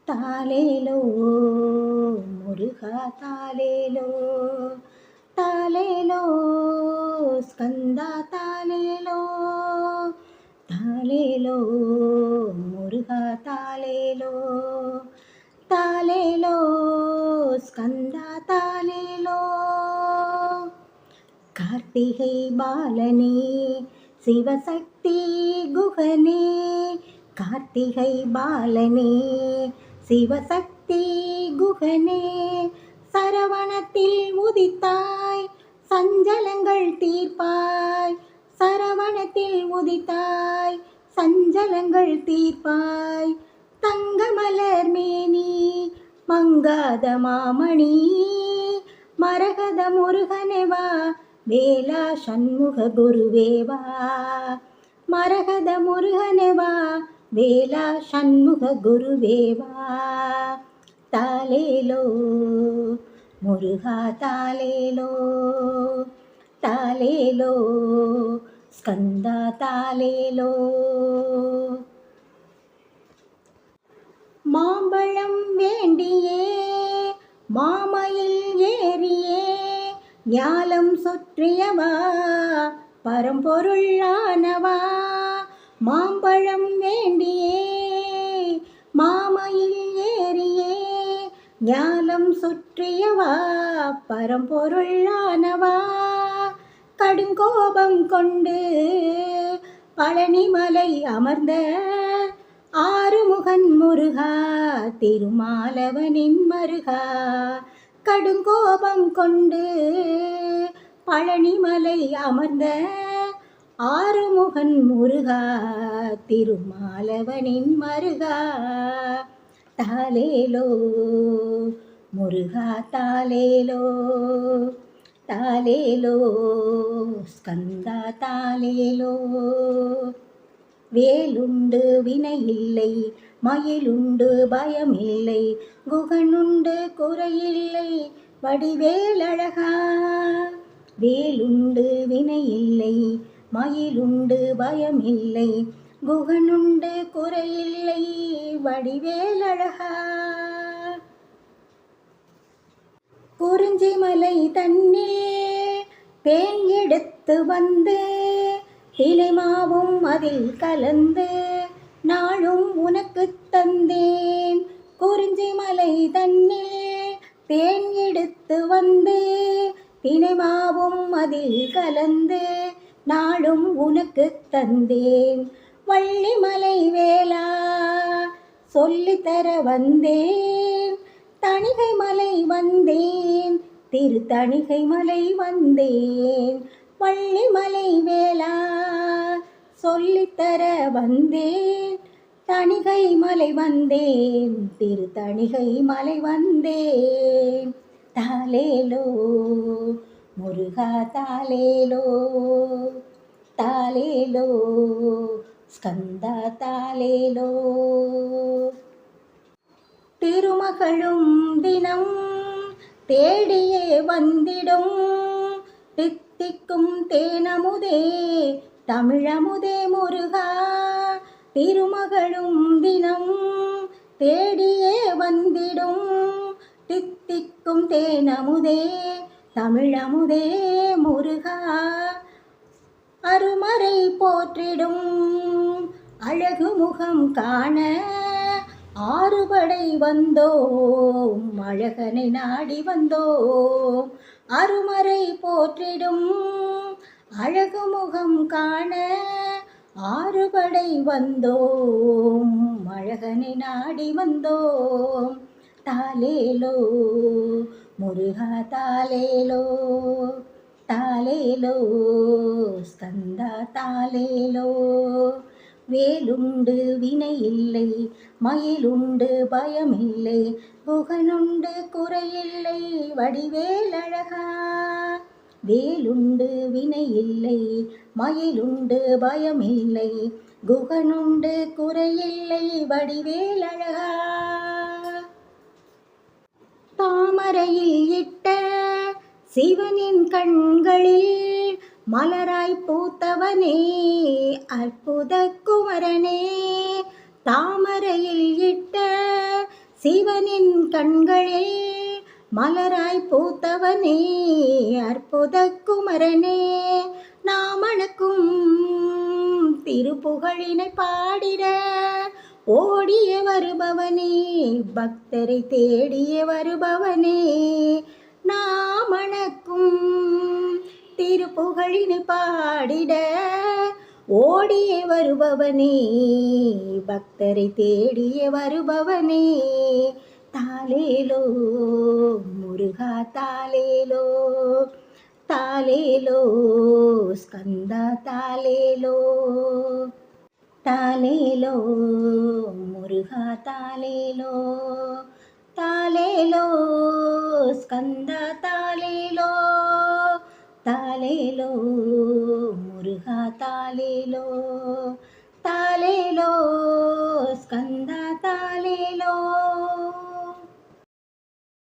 தாலேலோ முருகா தாலேலோ, தாலேலோ ஸ்கந்தா தாலேலோ, தாலேலோ முருகா தாலேலோ, தாலேலோ ஸ்கந்தா தாலேலோ. கார்த்திகை பாலனே சிவசக்தி குகனே, கார்த்திகை பாலனே சிவசக்தி குகனே, சரவணத்தில் உதித்தாய் சஞ்சலங்கள் தீர்ப்பாய், சரவணத்தில் உதித்தாய் சஞ்சலங்கள் தீர்ப்பாய், தங்கமலர் மேனி மங்காத மாமணி, மரகத முருகனேவா வேலா சண்முக குருவேவா, மரகத முருகனேவா வேலா சண்முக குருவேவா. தாலேலோ முருகா தாலேலோ, தாலேலோ ஸ்கந்தா தாலேலோ. மாம்பழம் வேண்டியே மாமயில் ஏறியே ஞாலம் சுற்றியவா பரம்பொருள் ஆனவா, மாம்பழம் வேண்டியே மாமயில் ஏறியே ஞாலம் சுற்றியவா பரம்பொருள் ஆனவா, கடுங்கோபம் கொண்டு பழனிமலை அமர்ந்த ஆறுமுகன் முருகா திருமாலவனின் மருகா, கடுங்கோபம் கொண்டு பழனிமலை அமர்ந்த ஆறுமுகன் முருகா திருமாலவனின் மருகா. தாலேலோ முருகா தாலேலோ, தாலேலோ ஸ்கந்தா தாலேலோ. வேலுண்டு வினையில்லை மயிலுண்டு பயமில்லை, குகனுண்டு குறையில்லை வடிவேலழகா, வேலுண்டு வினையில்லை மயிலுண்டு பயமில்லை, குகனுண்டு குறையில்லை வடிவேலழகா. குறிஞ்சிமலை தன்னில் தேன் எடுத்து வந்து தினைமாவும் அதில் கலந்து நாளும் உனக்கு தந்தேன், குறிஞ்சிமலை தன்னில் தேன் எடுத்து வந்து தினைமாவும் அதில் கலந்து நாளும் உனக்கு தந்தேன், வள்ளிமலை வேளா சொல்லித்தர வந்தேன், தணிகை மலை வந்தேன் திருத்தணிகை மலை வந்தேன், வள்ளிமலை வேளா சொல்லித்தர வந்தேன், தணிகை மலை வந்தேன் திருத்தணிகை மலை வந்தேன். தாலேலோ முருகா தாலேலோ, தாலேலோ ஸ்கந்தா தாலேலோ. திருமகளும் தினம் தேடியே வந்திடும் தித்திக்கும் தேனமுதே தமிழமுதே முருகா, திருமகளும் தினம் தேடியே வந்திடும் தித்திக்கும் தேனமுதே தமிழமுதே முருகா, அருமறை போற்றிடும் அழகு முகம் காண ஆறுபடை வந்தோம் அழகனை நாடி வந்தோம், அருமறை போற்றிடும் அழகு முகம் காண ஆறுபடை வந்தோம் அழகனை நாடி வந்தோம். தாலேலோ முருகா தாலேலோ, தாலேலோ ஸ்கந்தா தாலேலோ. வேலுண்டு வினையில்லை மயிலுண்டு பயமில்லை, குகனுண்டு குறையில்லை வடிவேலழகா, வேலுண்டு வினையில்லை மயிலுண்டு பயமில்லை, குகனுண்டு குறையில்லை வடிவேலழகா. தாமரையில் இட்ட சிவனின் கண்களில் மலராய் பூத்தவனே அற்புத குமரனே, தாமரையில் இட்ட சிவனின் கண்களில் மலராய் பூத்தவனே அற்புத குமரனே நாமணக்கும் திருப்புகழினை பாடிட ஓடிய வருபவனே பக்தரை தேடிய வருபவனே நாமணக்கும் திருப்புகழினை பாடிட ஓடிய வருபவனே பக்தரை தேடிய வருபவனே தாலேலோ முருகா தாலேலோ தாலேலோ ஸ்கந்தா தாலேலோ தாலேலோ முருகா தாலேலோ தாலேலோ ஸ்கந்தா தாலேலோ தாலேலோ முருகா தாலேலோ தாலேலோ ஸ்கந்தா தாலேலோ